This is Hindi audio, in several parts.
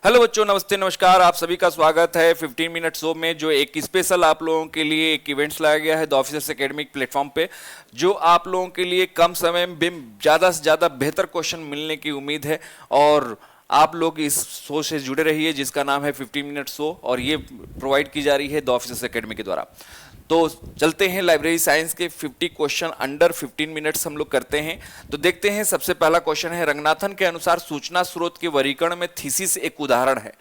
हेलो बच्चों, नमस्ते नमस्कार। आप सभी का स्वागत है 15 मिनट शो में, जो एक स्पेशल आप लोगों के लिए एक इवेंट्स लाया गया है द ऑफिसर्स एकेडमिक प्लेटफॉर्म पे, जो आप लोगों के लिए कम समय में ज़्यादा से ज़्यादा बेहतर क्वेश्चन मिलने की उम्मीद है। और आप लोग इस शो से जुड़े रहिए जिसका नाम है 15 मिनट शो, और ये प्रोवाइड की जा रही है द ऑफिसर्स एकेडमी के द्वारा। तो चलते हैं लाइब्रेरी साइंस के 50 क्वेश्चन अंडर 15 मिनट्स हम लोग करते हैं। तो देखते हैं, सबसे पहला क्वेश्चन है, रंगनाथन के अनुसार सूचना स्रोत के वर्गीकरण में थीसिस एक उदाहरण है।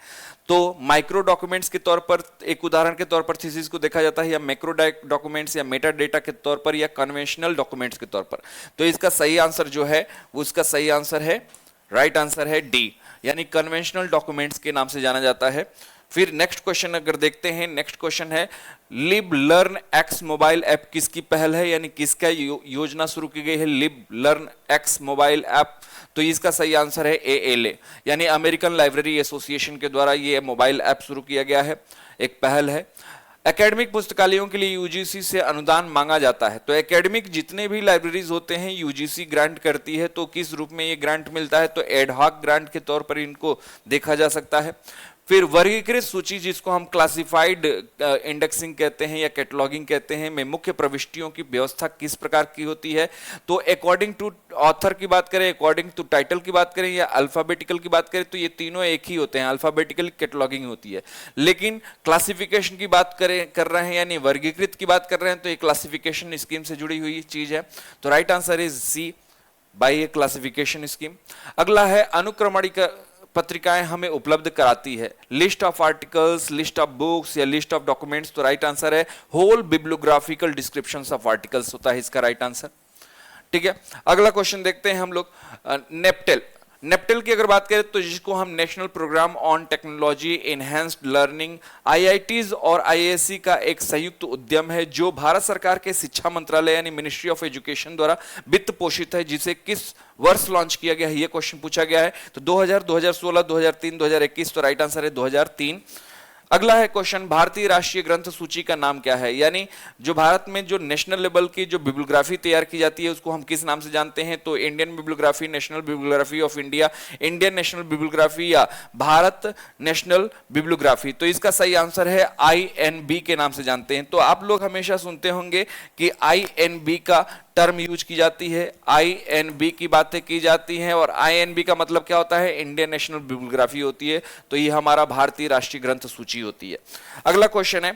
तो माइक्रो डॉक्यूमेंट्स के तौर पर एक उदाहरण के तौर पर थीसिस को देखा जाता है, या मैक्रो डॉक्यूमेंट्स या मेटा डेटा के तौर पर, या कन्वेंशनल डॉक्यूमेंट्स के तौर पर। तो इसका सही आंसर जो है वो, उसका सही आंसर है, राइट आंसर है डी, यानी कन्वेंशनल डॉक्यूमेंट्स के नाम से जाना जाता है। फिर नेक्स्ट क्वेश्चन अगर देखते हैं, नेक्स्ट क्वेश्चन है, लिब लर्न एक्स मोबाइल ऐप किसकी पहल है, यानी किसका योजना शुरू की गई है लिब लर्न एक्स मोबाइल ऐप। तो इसका सही आंसर है ALA, यानी अमेरिकन लाइब्रेरी एसोसिएशन के द्वारा ये मोबाइल ऐप शुरू किया गया है, एक पहल है। एकेडमिक पुस्तकालयों के लिए यूजीसी से अनुदान मांगा जाता है। तो एकेडमिक जितने भी लाइब्रेरीज होते हैं यूजीसी ग्रांट करती है। तो किस रूप में ये ग्रांट मिलता है, तो एडहॉक ग्रांट के तौर पर इनको देखा जा सकता है। फिर वर्गीकृत सूची, जिसको हम क्लासिफाइड इंडेक्सिंग कहते हैं या कैटलॉगिंग कहते हैं, में मुख्य प्रविष्टियों की व्यवस्था किस प्रकार की होती है। तो अकॉर्डिंग टू ऑथर की बात करें, अकॉर्डिंग टू टाइटल की बात करें, या अल्फाबेटिकल की बात करें, तो ये तीनों एक ही होते हैं, अल्फाबेटिकल कैटलॉगिंग होती है। लेकिन क्लासिफिकेशन की बात कर रहे हैं, यानी वर्गीकृत की बात कर रहे हैं, तो ये क्लासिफिकेशन स्कीम से जुड़ी हुई चीज है। तो right answer is C, by a classification scheme. अगला है, अनुक्रमणिका पत्रिकाएं हमें उपलब्ध कराती है, list of articles, list of books, या लिस्ट ऑफ डॉक्यूमेंट्स। तो राइट आंसर है whole bibliographical descriptions of articles होता है इसका राइट आंसर। ठीक है, अगला क्वेश्चन देखते हैं हम लोग, नेप्टेल। नेप्टेल की अगर बात करें तो जिसको हम national programme on technology enhanced learning, IITs और आईएससी का एक संयुक्त उद्यम है, जो भारत सरकार के शिक्षा मंत्रालय यानी मिनिस्ट्री ऑफ एजुकेशन द्वारा वित्त पोषित है, जिसे किस वर्ष लॉन्च किया गया है, यह क्वेश्चन पूछा गया है। तो 2000, 2016, 2003, 2021। तो राइट आंसर है 2003। अगला है क्वेश्चन, भारतीय राष्ट्रीय ग्रंथ सूची का नाम क्या है, यानी जो भारत में जो नेशनल लेवल की जो बिब्लियोग्राफी तैयार की जाती है उसको हम किस नाम से जानते हैं। तो Indian bibliography, national bibliography of India, Indian national bibliography, या भारत नेशनल बिब्लियोग्राफी। तो इसका सही आंसर है INB के नाम से जानते हैं। तो आप लोग हमेशा सुनते होंगे कि INB का टर्म यूज की जाती है, INB की बातें की जाती हैं, और INB का मतलब क्या होता है, इंडियन नेशनल बिब्लियोग्राफी होती है। तो ये हमारा भारतीय राष्ट्रीय ग्रंथ सूची होती है। अगला क्वेश्चन है,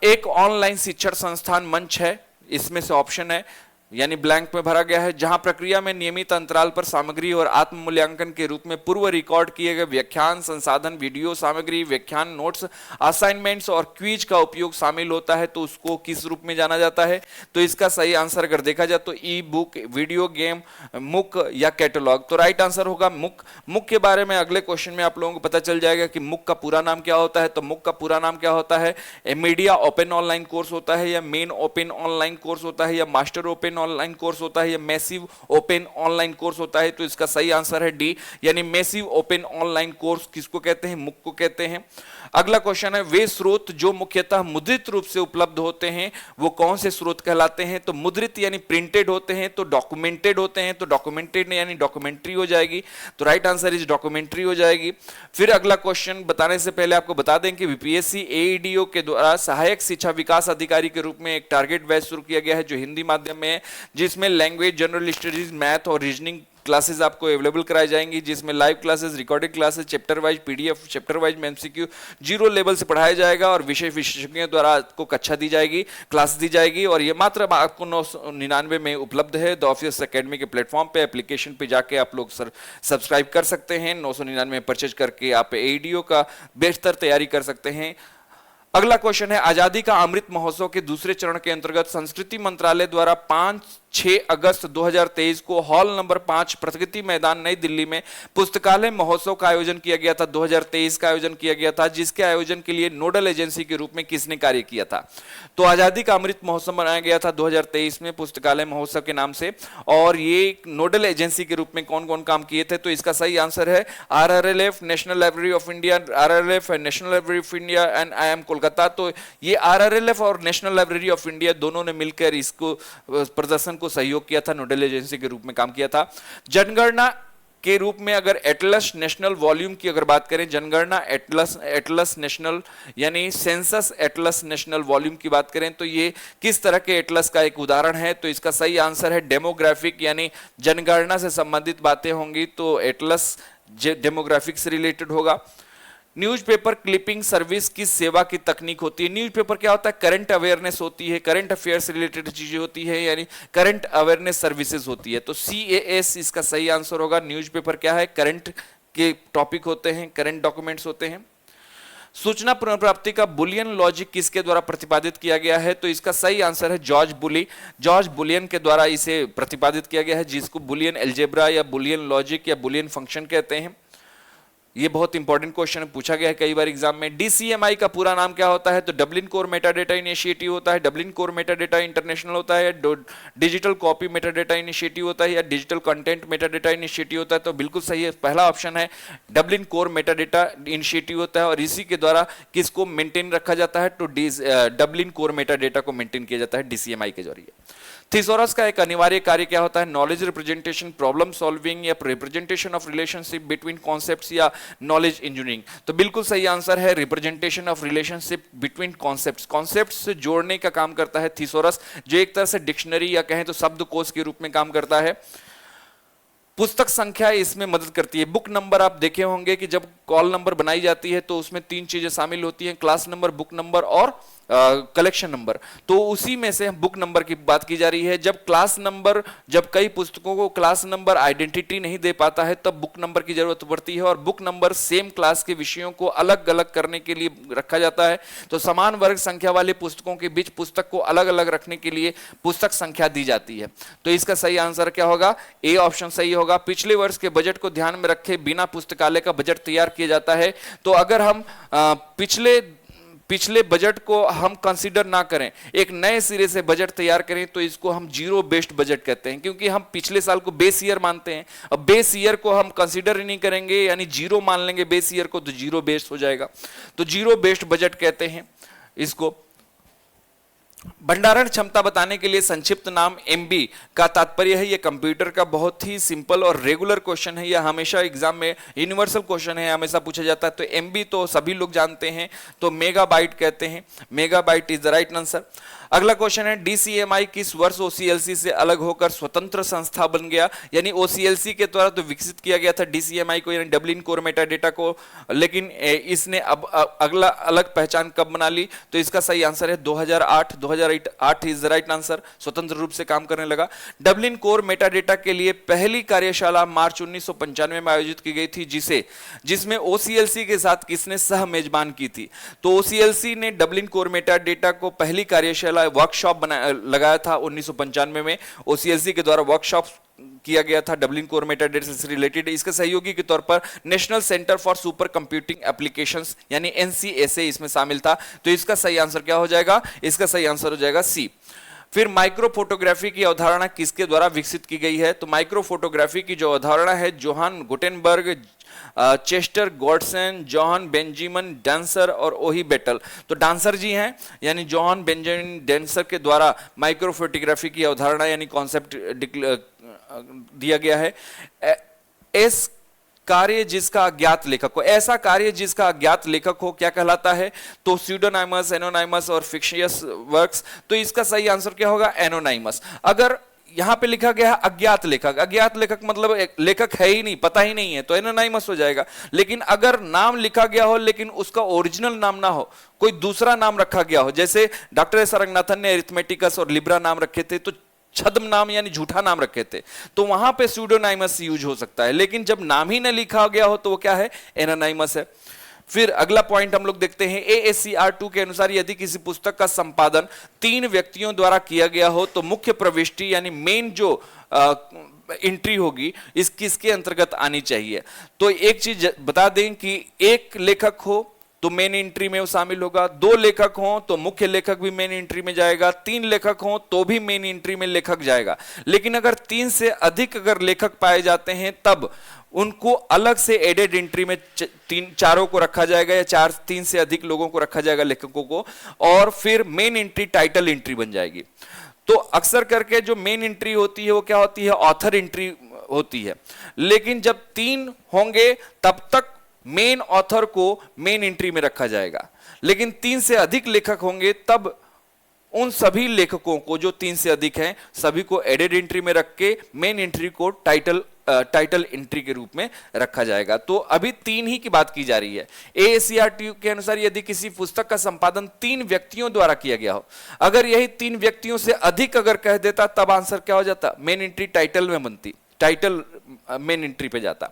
एक ऑनलाइन शिक्षण संस्थान मंच है, इसमें से ऑप्शन है यानी ब्लैंक में भरा गया है, जहां प्रक्रिया में नियमित अंतराल पर सामग्री और आत्म मूल्यांकन के रूप में पूर्व रिकॉर्ड किए गए व्याख्यान संसाधन, वीडियो सामग्री, व्याख्यान नोट्स, असाइनमेंट्स और क्विज का उपयोग शामिल होता है। तो उसको किस रूप में जाना जाता है। तो इसका सही आंसर अगर देखा जाए तो ई बुक, वीडियो गेम, मुक, या कैटलॉग। तो राइट आंसर होगा मुक। मुक के बारे में अगले क्वेश्चन में आप लोगों को पता चल जाएगा कि मुक का पूरा नाम क्या होता है। तो मुक का पूरा नाम क्या होता है, मीडिया ओपन ऑनलाइन कोर्स होता है, या मेन ओपन ऑनलाइन कोर्स होता है, या मास्टर ओपन ऑनलाइन कोर्स होता है, या मैसिव ओपन ऑनलाइन कोर्स होता है। तो इसका सही आंसर है डी, यानी मैसिव ओपन ऑनलाइन कोर्स किसको कहते हैं, मुक को कहते हैं। अगला क्वेश्चन है, वे स्रोत जो मुख्यतः मुद्रित रूप से उपलब्ध होते हैं वो कौन से स्रोत कहलाते हैं। तो मुद्रित यानी प्रिंटेड होते हैं, तो डॉक्यूमेंटेड होते हैं, तो डॉक्यूमेंटेड यानी डॉक्यूमेंट्री हो जाएगी। तो राइट आंसर इज डॉक्यूमेंट्री हो जाएगी। फिर अगला क्वेश्चन बताने से पहले आपको बता दें कि बीपीएससी AEDO के द्वारा सहायक शिक्षा विकास अधिकारी के रूप में एक टारगेट बैच शुरू किया गया है, जो हिंदी माध्यम में है, जिसमें लैंग्वेज, जनरल स्टडीज, मैथ और रीजनिंग क्लासेस आपको अवेलेबल कराई जाएंगी, जिसमें live classes, recorded classes, chapter wise PDF, chapter wise में MCQ 0 लेवल से पढ़ाया जाएगा, और विषय विशेषज्ञों द्वारा आपको कक्षा दी जाएगी, क्लास दी जाएगी। और ये मात्र आपको 999 में उपलब्ध है द ऑफिसर्स एकेडमी के प्लेटफॉर्म पे। एप्लीकेशन पे जाके आप लोग सब्सक्राइब कर सकते हैं, 999 में परचेज करके आप AEDO का बेहतर तैयारी कर सकते हैं। अगला क्वेश्चन है, आजादी का अमृत महोत्सव के दूसरे चरण के अंतर्गत संस्कृति मंत्रालय द्वारा 5-6 अगस्त 2023 को हॉल नंबर 5 प्रगति मैदान नई दिल्ली में पुस्तकालय महोत्सव का आयोजन किया गया था। 2023 का आयोजन किया गया था, जिसके आयोजन के लिए नोडल एजेंसी के रूप में किसने कार्य किया था। तो आजादी का अमृत महोत्सव मनाया गया था 2023 में पुस्तकालय महोत्सव के नाम से, और ये नोडल एजेंसी के रूप में कौन कौन काम किए थे। तो इसका सही आंसर है RRLF, national library of India, RRLF national library of India, and IIM Kolkata. तो ये RRLF और नेशनल लाइब्रेरी ऑफ इंडिया दोनों ने मिलकर इसको प्रदर्शन को सहयोग किया था, नोडल एजेंसी के रूप में काम किया था। जनगणना के रूप में अगर एटलस नेशनल वॉल्यूम की अगर बात करें, जनगणना एटलस नेशनल यानी सेंसस एटलस नेशनल वॉल्यूम की बात करें तो ये किस तरह के एटलस का एक उदाहरण है? तो इसका सही आंसर है डेमोग्राफिक, यानी जनगणना से संबंधित बातें होंगी तो एटलस डेमोग्राफिक से रिलेटेड होगा। न्यूज़पेपर क्लिपिंग सर्विस की सेवा की तकनीक होती है। न्यूज़पेपर क्या होता है? करंट अवेयरनेस होती है, करंट अफेयर से रिलेटेड चीजें होती है, यानी करंट अवेयरनेस सर्विसेज होती है। तो CAS इसका सही आंसर होगा। न्यूज़पेपर क्या है? करंट के टॉपिक होते हैं, करंट डॉक्यूमेंट्स होते हैं। सूचना पुनर्प्राप्ति का बुलियन लॉजिक किसके द्वारा प्रतिपादित किया गया है? तो इसका सही आंसर है जॉर्ज बुली। जॉर्ज बुलियन के द्वारा इसे प्रतिपादित किया गया है, जिसको बुलियन एल्जेब्रा या बुलियन लॉजिक या बुलियन फंक्शन कहते हैं। ये बहुत इंपॉर्टेंट क्वेश्चन पूछा गया है कई बार एग्जाम में। DCMI का पूरा नाम क्या होता है? तो डबलिन कोर मेटाडेटा इनिशिएटिव होता है, डबलिन कोर मेटाडेटा इंटरनेशनल होता है, डिजिटल कॉपी मेटाडेटा इनिशिएटिव होता है, या डिजिटल कंटेंट मेटाडेटा इनिशिएटिव होता है। तो बिल्कुल सही है, पहला ऑप्शन है डबलिन कोर मेटाडेटा इनिशिएटिव होता है। और इसी के द्वारा किसको मेंटेन रखा जाता है? तो डबलिन कोर मेटाडेटा को मेंटेन किया जाता है DCMI के जरिए। थिसॉरस का एक अनिवार्य कार्य क्या होता है? नॉलेज रिप्रेजेंटेशन, प्रॉब्लम सॉल्विंग, या representation of relationship between concepts, या नॉलेज इंजीनियरिंग। तो बिल्कुल सही आंसर है representation of relationship between concepts. Concepts से जोड़ने का काम करता है थिसॉरस, जो एक तरह से डिक्शनरी या कहें तो शब्दकोश के रूप में काम करता है। पुस्तक संख्या इसमें मदद करती है। बुक नंबर आप देखे होंगे कि जब कॉल नंबर बनाई जाती है तो उसमें 3 चीजें शामिल होती हैं, क्लास नंबर, बुक नंबर और कलेक्शन नंबर। तो उसी में से बुक नंबर की बात की जा रही है। जब क्लास नंबर, जब कई पुस्तकों को क्लास नंबर आइडेंटिटी नहीं दे पाता है तब बुक नंबर की जरूरत पड़ती है, और बुक नंबर सेम क्लास के विषयों को अलग अलग करने के लिए रखा जाता है। तो समान वर्ग संख्या वाले पुस्तकों के बीच पुस्तक को अलग अलग रखने के लिए पुस्तक संख्या दी जाती है। तो इसका सही आंसर क्या होगा? ए ऑप्शन सही होगा। पिछले वर्ष के बजट को ध्यान में रखे बिना पुस्तकालय का बजट तैयार किया जाता है। तो अगर हम पिछले बजट को हम कंसीडर ना करें, एक नए सिरे से बजट तैयार करें, तो इसको हम जीरो बेस्ड बजट कहते हैं, क्योंकि हम पिछले साल को बेस ईयर मानते हैं। अब बेस ईयर को हम कंसीडर ही नहीं करेंगे, यानी जीरो मान लेंगे बेस ईयर को, तो जीरो बेस्ड हो जाएगा। तो जीरो बेस्ड बजट कहते हैं इसको। भंडारण क्षमता बताने के लिए संक्षिप्त नाम MB का तात्पर्य है। यह कंप्यूटर का बहुत ही सिंपल और रेगुलर क्वेश्चन है, यह हमेशा एग्जाम में यूनिवर्सल क्वेश्चन है, हमेशा पूछा जाता है। तो MB तो सभी लोग जानते हैं, तो मेगाबाइट कहते हैं। Megabyte is the right answer. अगला क्वेश्चन है DCMI किस वर्ष OCLC से अलग होकर स्वतंत्र संस्था बन गया? यानी OCLC के द्वारा तो विकसित किया गया था DCMI को, यानी डबलिन कोर मेटाडेटा को, लेकिन इसने अब अगला अलग पहचान कब बना ली? तो इसका सही आंसर है 2008। 2008 इज द राइट आंसर। स्वतंत्र रूप से काम करने लगा। डबलिन कोर मेटाडेटा के लिए पहली कार्यशाला मार्च 1995 में आयोजित की गई थी, जिसमें OCLC के साथ किसने सह मेजबान की थी? तो OCLC ने डबलिन कोर मेटाडेटा को पहली कार्यशाला वर्कशॉप लगाया था 1995 में। OCLC के द्वारा वर्कशॉप किया गया था डबलिन कोर मेटाडेटा से रिलेटेड। इसके सहयोगी के तौर पर national centre for super computing applications यानी NCSA इसमें शामिल था। तो इसका सही आंसर क्या हो जाएगा? इसका सही आंसर हो जाएगा C। फिर माइक्रो फोटोग्राफी की अवधारणा किसके द्वारा विकसित की गई है? तो माइक्रो फोटोग्राफी की जो अवधारणा है Johann Gutenberg, Chester Godson, John Benjamin Dancer और ओही बेटल। तो डांसर जी हैं, यानी जॉन बेंजामिन डांसर के द्वारा माइक्रो फोटोग्राफी की अवधारणा यानी कॉन्सेप्ट दिया गया है। एस कार्य जिसका अज्ञात लेखक हो, ऐसा कार्य जिसका अज्ञात लेखक हो क्या कहलाता है? तो स्यूडोनाइमस, एनोनाइमस और फिक्शियस वर्क्स। तो इसका सही आंसर क्या होगा? एनोनाइमस। अगर यहां पे लिखा गया है अज्ञात लेखक, अज्ञात लेखक मतलब लेखक है ही नहीं, पता ही नहीं है, तो एनोनाइमस हो जाएगा। लेकिन अगर नाम लिखा गया हो लेकिन उसका ओरिजिनल नाम ना हो, कोई दूसरा नाम रखा गया हो, जैसे डॉक्टर एस रंगनाथन ने अरिथमेटिकस और लिब्रा नाम रखे थे, तो छद्म नाम यानी झूठा नाम रखे थे, तो वहां पे स्यूडोनाइमस यूज हो सकता है। लेकिन जब नाम ही न लिखा गया हो तो वो क्या है? एनोनाइमस है। फिर अगला पॉइंट हम लोग देखते हैं ASCR2 के अनुसार यदि किसी पुस्तक का संपादन 3 व्यक्तियों द्वारा किया गया हो तो मुख्य प्रविष्टि यानी मेन जो एंट्री होगी इस किसके अंतर्गत आनी चाहिए? तो एक चीज बता दें कि एक लेखक हो तो मेन एंट्री में वो शामिल होगा, 2 लेखक हों तो मुख्य लेखक भी मेन एंट्री में जाएगा, 3 लेखक हों तो भी मेन एंट्री में लेखक जाएगा। लेकिन अगर 3 से अधिक अगर लेखक पाए जाते हैं तब उनको अलग से एडेड एंट्री में चारों को रखा जाएगा, या 3 से अधिक लोगों को रखा जाएगा लेखकों को, और फिर मेन एंट्री टाइटल एंट्री बन जाएगी। तो अक्सर करके जो मेन एंट्री होती है वो क्या होती है? ऑथर एंट्री होती है। लेकिन जब 3 होंगे तब तक मेन ऑथर को मेन एंट्री में रखा जाएगा, लेकिन 3 से अधिक लेखक होंगे तब उन सभी लेखकों को जो 3 से अधिक हैं सभी को एडेड एंट्री में रख के मेन एंट्री को टाइटल एंट्री के रूप में रखा जाएगा। तो अभी 3 ही की बात की जा रही है। AACRT के अनुसार यदि किसी पुस्तक का संपादन 3 व्यक्तियों द्वारा किया गया हो, अगर यही 3 व्यक्तियों से अधिक अगर कह देता तब आंसर क्या हो जाता, मेन एंट्री टाइटल में बनती, टाइटल मेन एंट्री पे जाता।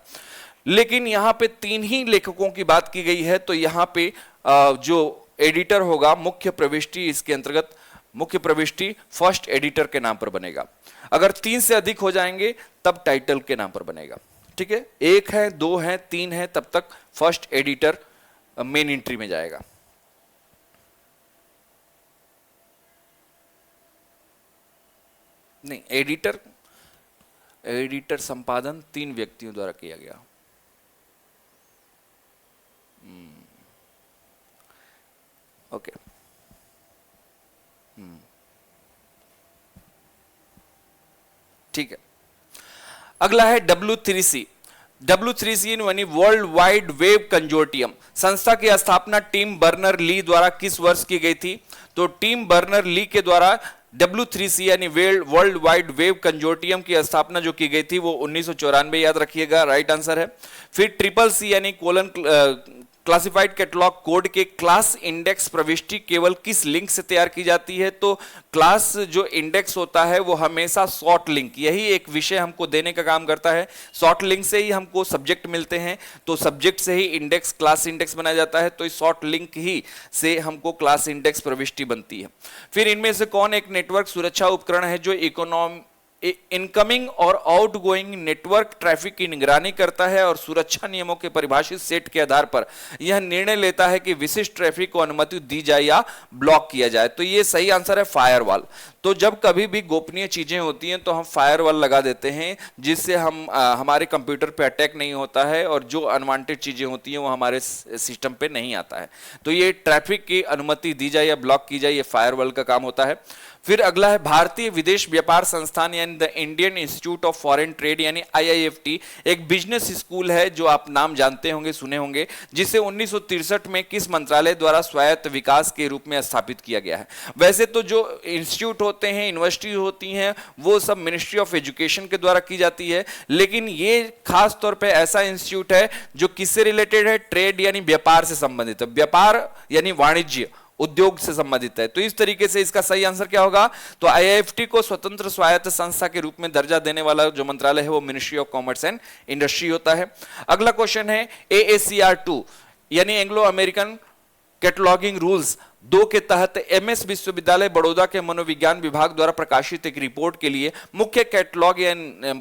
लेकिन यहां पे 3 ही लेखकों की बात की गई है, तो यहां पे जो एडिटर होगा मुख्य प्रविष्टि, इसके अंतर्गत मुख्य प्रविष्टि फर्स्ट एडिटर के नाम पर बनेगा। अगर 3 से अधिक हो जाएंगे तब टाइटल के नाम पर बनेगा। ठीक है, 1 है, 2 है, 3 है, तब तक फर्स्ट एडिटर मेन एंट्री में जाएगा। नहीं, एडिटर संपादन 3 व्यक्तियों द्वारा किया गया। ओके, ठीक है। अगला है W3C। W3C यानी वर्ल्ड वाइड वेब कंजोर्टियम संस्था की स्थापना टिम बर्नर ली द्वारा किस वर्ष की गई थी? तो टिम बर्नर ली के द्वारा W3C यानी वर्ल्ड वाइड वेब कंजोर्टियम की स्थापना जो की गई थी वो 1994, याद रखिएगा, राइट आंसर है। फिर CCC यानी क्लासिफाइड कैटलॉग कोड के क्लास इंडेक्स प्रविष्टि केवल किस लिंक से तैयार की जाती है? तो क्लास जो इंडेक्स होता है वो हमेशा शॉर्ट लिंक, यही एक विषय हमको देने का काम करता है। शॉर्ट लिंक से ही हमको सब्जेक्ट मिलते हैं, तो सब्जेक्ट से ही इंडेक्स क्लास इंडेक्स बनाया जाता है, तो इस शॉर्ट लिंक ही से हमको क्लास इंडेक्स प्रविष्टि बनती है। फिर इनमें से कौन एक नेटवर्क सुरक्षा उपकरण है जो इनकमिंग और आउटगोइंग नेटवर्क ट्रैफिक की निगरानी करता है और सुरक्षा नियमों के परिभाषित सेट के आधार पर यह निर्णय लेता है कि विशिष्ट ट्रैफिक को अनुमति दी जाए या ब्लॉक किया जाए? तो ये सही आंसर है फायरवॉल। तो जब कभी भी गोपनीय चीजें होती हैं तो हम फायरवॉल लगा देते हैं, जिससे हमारे कंप्यूटर पे अटैक नहीं होता है और जो अनवांटेड चीजें होती हैं वो हमारे सिस्टम पे नहीं आता है। तो ये ट्रैफिक की अनुमति दी जाए या ब्लॉक की जाए, ये फायरवॉल का काम होता है। फिर अगला है भारतीय विदेश व्यापार संस्थान यानी the Indian institute of foreign trade यानी IIFT, एक बिजनेस स्कूल है जो आप नाम जानते होंगे, सुने होंगे, जिसे 1963 में किस मंत्रालय द्वारा स्वायत्त विकास के रूप में स्थापित किया गया है? वैसे तो जो इंस्टीट्यूट होते हैं, यूनिवर्सिटी होती हैं, वो सब मिनिस्ट्री ऑफ एजुकेशन के द्वारा की जाती है, लेकिन ये खास तौर पे ऐसा इंस्टीट्यूट है जो किससे रिलेटेड है? ट्रेड यानी व्यापार से संबंधित है, व्यापार यानी वाणिज्य, उद्योग से संबंधित है। तो इस तरीके से इसका सही आंसर क्या होगा? तो IIFT को स्वतंत्र स्वायत्त संस्था के रूप में दर्जा देने वाला जो मंत्रालय है वो ministry of commerce and industry होता है। अगला क्वेश्चन है AACR2 यानी एंग्लो अमेरिकन कैटलॉगिंग रूल्स 2 के तहत MS विश्वविद्यालय बड़ौदा के मनोविज्ञान विभाग द्वारा प्रकाशित एक रिपोर्ट के लिए मुख्य कैटलॉग या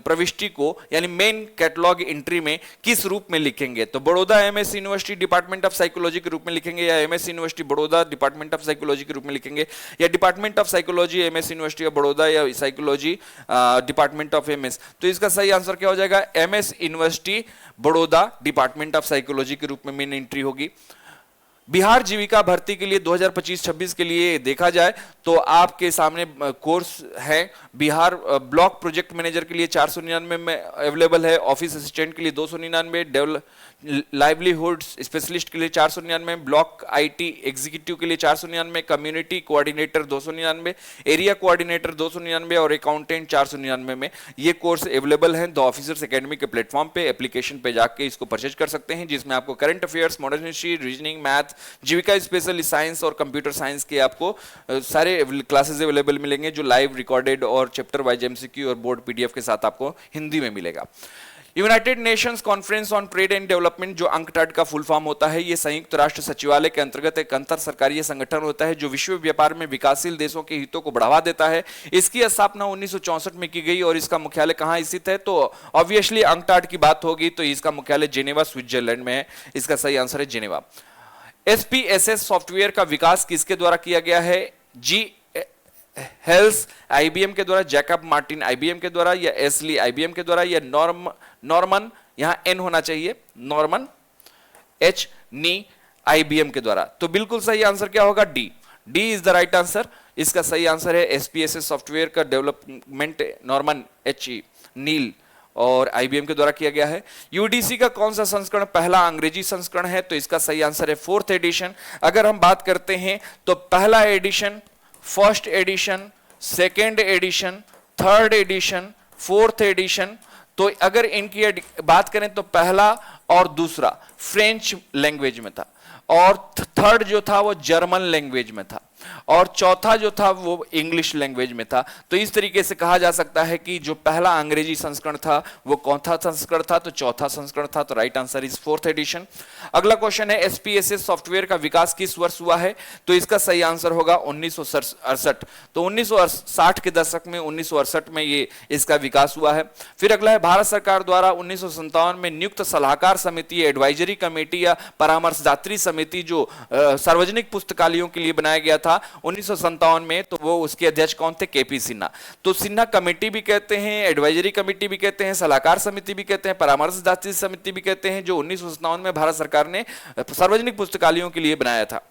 प्रविष्टि को यानी मेन कैटलॉग एंट्री में किस रूप में लिखेंगे? तो Baroda MS university department of psychology के रूप में लिखेंगे, या MS university Baroda department of psychology के रूप में लिखेंगे, या department of psychology MS university of Baroda, या साइकोलॉजी डिपार्टमेंट ऑफ MS? तो इसका सही आंसर क्या हो जाएगा? MS university Baroda department of psychology के रूप में मेन एंट्री होगी। बिहार जीविका भर्ती के लिए 2025-26 के लिए देखा जाए तो आपके सामने कोर्स है। बिहार ब्लॉक प्रोजेक्ट मैनेजर के लिए 499 में अवेलेबल है, ऑफिस असिस्टेंट के लिए 299, लाइवलीहुड स्पेशलिस्ट के लिए 499, ब्लॉक IT एग्जीक्यूटिव के लिए 499, कम्युनिटी कोऑर्डिनेटर 299, एरिया कोऑर्डिनेटर 299 और अकाउंटेंट 499 में ये कोर्स अवेलेबल हैं। द ऑफिसर्स एकेडमी के प्लेटफॉर्म पे एप्लीकेशन पे जाके इसको परचेज कर सकते हैं, जिसमें आपको current affairs, modern history, reasoning, math, Jeevika special science और कंप्यूटर साइंस के आपको सारे क्लासेस अवेलेबल मिलेंगे, जो लाइव रिकॉर्डेड और चैप्टर वाइज MCQ और बोर्ड PDF के साथ आपको हिंदी में मिलेगा। United nations conference on trade and development जो UNCTAD का फुल फॉर्म होता है, ये संयुक्त राष्ट्र सचिवालय के अंतर्गत एक अंतर सरकारी संगठन होता है जो विश्व व्यापार में विकासशील देशों के हितों को बढ़ावा देता है। इसकी स्थापना 1964 में की गई और इसका मुख्यालय कहाँ स्थित है? तो ऑब्वियसली UNCTAD की बात होगी तो इसका मुख्यालय जेनेवा स्विट्जरलैंड में है। इसका सही आंसर है जेनेवा। SPSS सॉफ्टवेयर का विकास किसके द्वारा किया गया है? G हेल्स IBM के द्वारा, जैकब मार्टिन IBM के द्वारा, या एसली IBM के द्वारा, या नॉर्मन, यहां N होना चाहिए, नॉर्मन H नी IBM के द्वारा। तो बिल्कुल सही आंसर क्या होगा? D is the right answer. इसका सही आंसर है SPSS सॉफ्टवेयर का डेवलपमेंट नॉर्मन H नील और आईबीएम के द्वारा किया गया है। यूडीसी का कौन सा संस्करण पहला अंग्रेजी संस्करण है, तो इसका सही आंसर है 4th एडिशन। अगर हम बात करते हैं तो पहला edition, first edition, second edition, third edition, 4th edition, तो अगर इनकी बात करें तो पहला और दूसरा फ्रेंच लैंग्वेज में था, और थर्ड जो था वो जर्मन लैंग्वेज में था, और चौथा जो था वो इंग्लिश लैंग्वेज में था। तो इस तरीके से कहा जा सकता है कि जो पहला अंग्रेजी संस्करण था वो कौन सा संस्करण था, तो चौथा संस्करण था। तो right answer is 4th edition. अगला क्वेश्चन है एसपीएसएस सॉफ्टवेयर का विकास किस वर्ष हुआ है, तो इसका सही आंसर होगा 1968। तो 1960 के दशक में, 1968 में ये इसका विकास हुआ है। फिर अगला है भारत सरकार द्वारा 1957 में नियुक्त सलाहकार समिति, एडवाइजरी कमेटी या परामर्शदात्री समिति जो सार्वजनिक पुस्तकालयों के लिए बनाया गया था 1957 में, तो वो उसके अध्यक्ष कौन थे, केपी सिन्हा। तो सिन्हा कमेटी भी कहते हैं, एडवाइजरी कमेटी भी कहते हैं, सलाहकार समिति भी कहते हैं, परामर्शदात्री समिति भी कहते हैं, जो 1957 में भारत सरकार ने सार्वजनिक पुस्तकालयों के लिए बनाया था।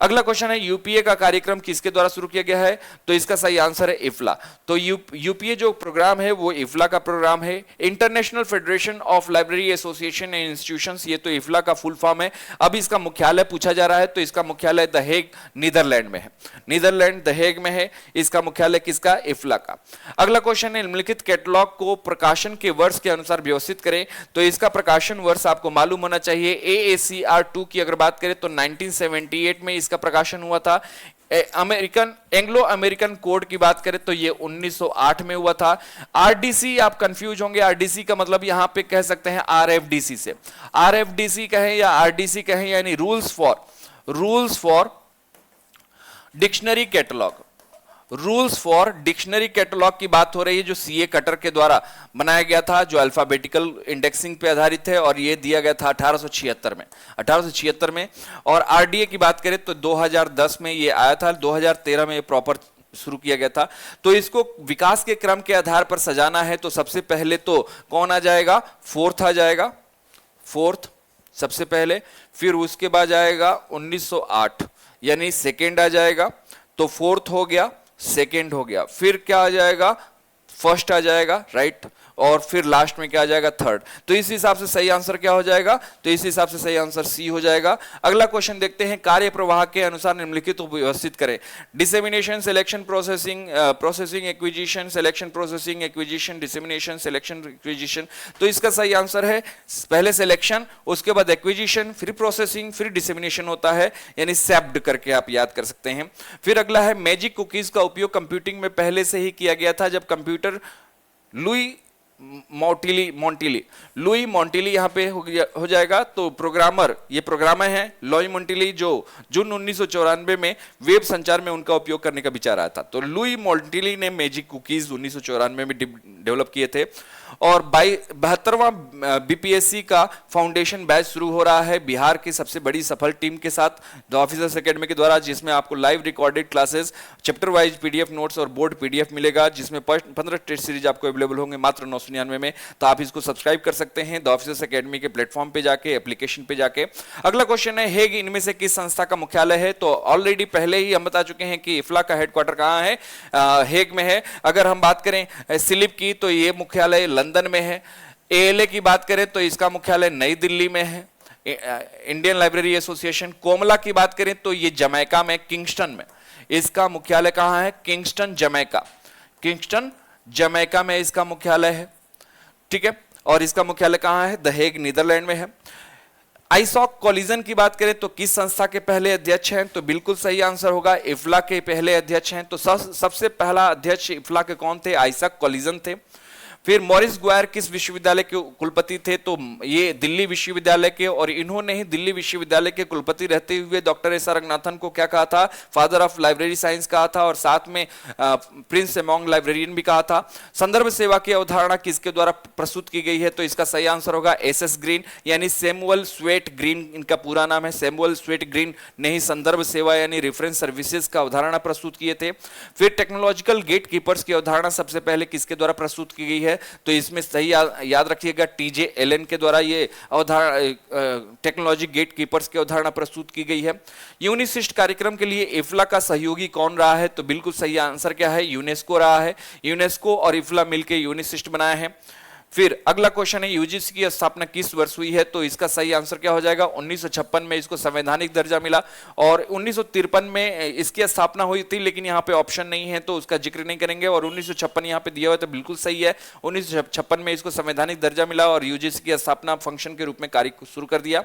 अगला क्वेश्चन है यूपीए का कार्यक्रम किसके द्वारा शुरू किया गया है, तो इसका सही आंसर है इफ्ला। तो यूपीए जो प्रोग्राम है वो इफ्ला का प्रोग्राम है, international federation of library association and institutions, ये तो इफ्ला का फुल फॉर्म है। अब इसका मुख्यालय पूछा जा रहा है, तो इसका मुख्यालय द हेग नीदरलैंड में है, नीदरलैंड द हेग में है इसका मुख्यालय, किसका, इफ्ला का। अगला क्वेश्चन है निम्नलिखित कैटलॉग को प्रकाशन के वर्ष के अनुसार व्यवस्थित करें, तो इसका प्रकाशन वर्ष आपको मालूम होना चाहिए। AACR2 की अगर बात करें तो 1978 में इसका प्रकाशन हुआ था। एंग्लो अमेरिकन कोड की बात करें तो ये 1908 में हुआ था। आरडीसी, आप कंफ्यूज होंगे, आरडीसी का मतलब यहां पे कह सकते हैं आरएफडीसी से, आरएफडीसी कहें या आरडीसी कहें, यानी rules for dictionary catalogue, rules for dictionary catalogue की बात हो रही है, जो सीए कटर के द्वारा बनाया गया था, जो अल्फाबेटिकल इंडेक्सिंग पे आधारित है, और ये दिया गया था 1876 में। और आरडीए की बात करें तो 2010 में ये आया था, 2013 में ये प्रॉपर शुरू किया गया था। तो इसको विकास के क्रम के आधार पर सजाना है, तो सबसे पहले तो कौन आ जाएगा, 4th आ जाएगा, 4th सबसे पहले, फिर उसके बाद आएगा 1908 यानी सेकेंड आ जाएगा, तो 4th हो गया, सेकेंड हो गया, फिर क्या आ जाएगा, फर्स्ट आ जाएगा, राइट, और फिर लास्ट में क्या आ जाएगा, थर्ड। तो इस हिसाब से सही आंसर क्या हो जाएगा, तो इस हिसाब से सही आंसर सी हो जाएगा। अगला क्वेश्चन देखते हैं, कार्य प्रवाह के अनुसार निम्नलिखित को व्यवस्थित करें। Dissemination, selection, processing, acquisition, selection, processing, acquisition, dissemination, selection, acquisition. तो इसका सही आंसर है पहले सिलेक्शन, उसके बाद एक्विजिशन, फिर प्रोसेसिंग, फिर डिसेमिनेशन होता है, यानी सेप्ड करके आप याद कर सकते हैं। फिर अगला है मैजिक कुकीज का उपयोग कंप्यूटिंग में पहले से ही किया गया था, जब कंप्यूटर लुई मॉन्टिली यहाँ पे हो जाएगा। तो प्रोग्रामर, ये प्रोग्रामर हैं लुई मॉन्टिली, जो जून 1994 में वेब संचार में उनका उपयोग करने का विचार आया था। तो लुई मॉन्टिली ने मैजिक कुकीज 1994 में डेवलप किए थे। और 72वां बीपीएससी का फाउंडेशन बैच शुरू हो रहा है बिहार की सबसे बड़ी सफल टीम के साथ, द ऑफिसर्स एकेडमी के द्वारा, जिसमें आपको live recorded classes, chapter wise PDF notes और बोर्ड पीडीएफ मिलेगा, जिसमें 15 टेस्ट सीरीज आपको अवेलेबल होंगे मात्र 999 में। तो आप इसको सब्सक्राइब कर सकते हैं द ऑफिसर्स एकेडमी के प्लेटफॉर्म पे जाके, एप्लीकेशन पे जाके। अगला क्वेश्चन है हेग इनमें से किस संस्था का मुख्यालय है, तो ऑलरेडी पहले ही हम बता चुके हैं कि इफ्ला का हेडक्वार्टर कहाँ है, हेग में है। अगर हम बात करें सिलिप की, तो ये मुख्यालय लंदन में है। एएलए की बात करें तो इसका मुख्यालय नई दिल्ली में है, इंडियन लाइब्रेरी एसोसिएशन। कोमला की बात करें तो ये जमैका में, किंगस्टन में, इसका मुख्यालय कहां है, किंगस्टन जमैका में इसका मुख्यालय है, ठीक है। और इसका मुख्यालय कहां है, द हेग नीदरलैंड में है। आईसॉक कॉलिजन की बात करें तो किस संस्था के पहले अध्यक्ष हैं, तो बिल्कुल सही आंसर होगा इफ्ला के पहले अध्यक्ष हैं। तो सबसे पहला अध्यक्ष इफ्ला के कौन थे, आईसॉक कॉलिजन थे। फिर मॉरिस ग्वायर किस विश्वविद्यालय के कुलपति थे, तो ये दिल्ली विश्वविद्यालय के, और इन्होंने ही दिल्ली विश्वविद्यालय के कुलपति रहते हुए डॉक्टर एस आर रंगनाथन को क्या कहा था, फादर ऑफ लाइब्रेरी साइंस कहा था, और साथ में प्रिंस अमॉन्ग लाइब्रेरियन भी कहा था। संदर्भ सेवा की अवधारणा किसके द्वारा प्रस्तुत की गई है, तो इसका सही आंसर होगा एसएस ग्रीन, यानी सैमुअल स्वेट ग्रीन इनका पूरा नाम है। सैमुअल स्वेट ग्रीन ने ही संदर्भ सेवा यानी रेफरेंस सर्विसेज का अवधारणा प्रस्तुत किए थे। फिर टेक्नोलॉजिकल गेट कीपर्स की अवधारणा सबसे पहले किसके द्वारा प्रस्तुत की गई है, तो इसमें सही याद रखिएगा टीजे एलन के द्वारा ये अवधारणा टेक्नोलॉजी गेट कीपर्स की अवधारणा प्रस्तुत की गई है। यूनिसिस्ट कार्यक्रम के लिए इफ्ला का सहयोगी कौन रहा है, तो बिल्कुल सही आंसर क्या है, यूनेस्को रहा है। यूनेस्को और इफ्ला मिलकर यूनिसिस्ट बनाया है। फिर अगला क्वेश्चन है यूजीसी की स्थापना किस वर्ष हुई है, तो इसका सही आंसर क्या हो जाएगा, 1956 में इसको संवैधानिक दर्जा मिला। और 1953 में इसकी स्थापना हुई थी, लेकिन यहाँ पे ऑप्शन नहीं है तो उसका जिक्र नहीं करेंगे, और 1956 यहाँ पे दिया हुआ तो बिल्कुल सही है। 1956 में इसको संवैधानिक दर्जा मिला और यूजीसी की स्थापना फंक्शन के रूप में कार्य शुरू कर दिया।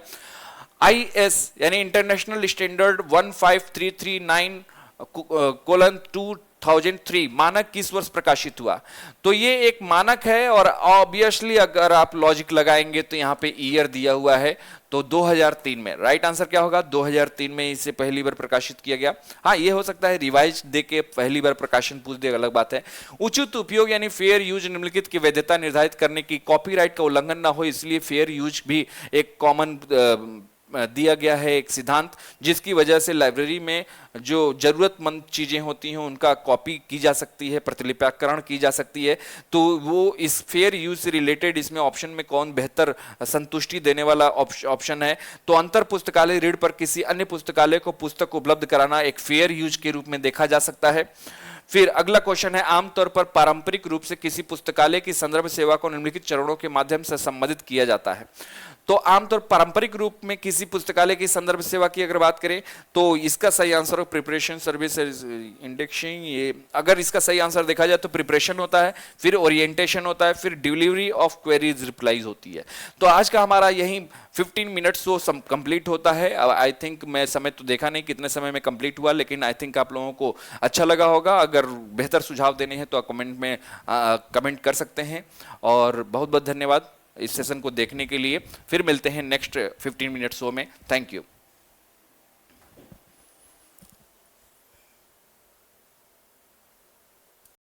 IS यानी इंटरनेशनल स्टैंडर्ड 15339 कोलन 2003 मानक किस वर्ष प्रकाशित हुआ, तो ये एक मानक है और ऑब्वियसली अगर आप लॉजिक लगाएंगे तो यहाँ पे ईयर दिया हुआ है, तो 2003 में राइट आंसर क्या होगा, 2003 में इसे पहली बार प्रकाशित किया गया। हाँ, ये हो सकता है रिवाइज देके पहली बार प्रकाशन पूछ दे, अलग बात है। उचित उपयोग यानी फेयर यूज निम्नलिखित की वैधता निर्धारित करने की, कॉपीराइट का उल्लंघन ना हो इसलिए फेयर यूज भी एक कॉमन दिया गया है, एक सिद्धांत, जिसकी वजह से लाइब्रेरी में जो जरूरतमंद चीजें होती हैं उनका कॉपी की जा सकती है, प्रतिलिपिकरण की जा सकती है। तो वो इस फेयर यूज से रिलेटेड इसमें ऑप्शन में कौन बेहतर संतुष्टि देने वाला ऑप्शन है, तो अंतर पुस्तकालय ऋण पर किसी अन्य पुस्तकालय को पुस्तक उपलब्ध कराना एक फेयर यूज के रूप में देखा जा सकता है। फिर अगला क्वेश्चन है आमतौर पर पारंपरिक रूप से किसी पुस्तकालय की संदर्भ सेवा को निम्नलिखित चरणों के माध्यम से संबोधित किया जाता है, तो आमतौर पारंपरिक रूप में किसी पुस्तकालय की संदर्भ सेवा की अगर बात करें तो इसका सही आंसर हो प्रिपरेशन, सर्विस, इंडेक्सिंग। ये अगर इसका सही आंसर देखा जाए तो प्रिपरेशन होता है, फिर ओरिएंटेशन होता है, फिर डिलीवरी ऑफ क्वेरीज रिप्लाईज होती है। तो आज का हमारा यही 15 मिनट्स शो कंप्लीट होता है। आई थिंक मैं समय तो देखा नहीं कितने समय में कंप्लीट हुआ, लेकिन आई थिंक आप लोगों को अच्छा लगा होगा। अगर बेहतर सुझाव देने हैं तो आप कमेंट में कमेंट कर सकते हैं। और बहुत बहुत धन्यवाद इस सेशन को देखने के लिए। फिर मिलते हैं नेक्स्ट 15 मिनट शो में। Thank you.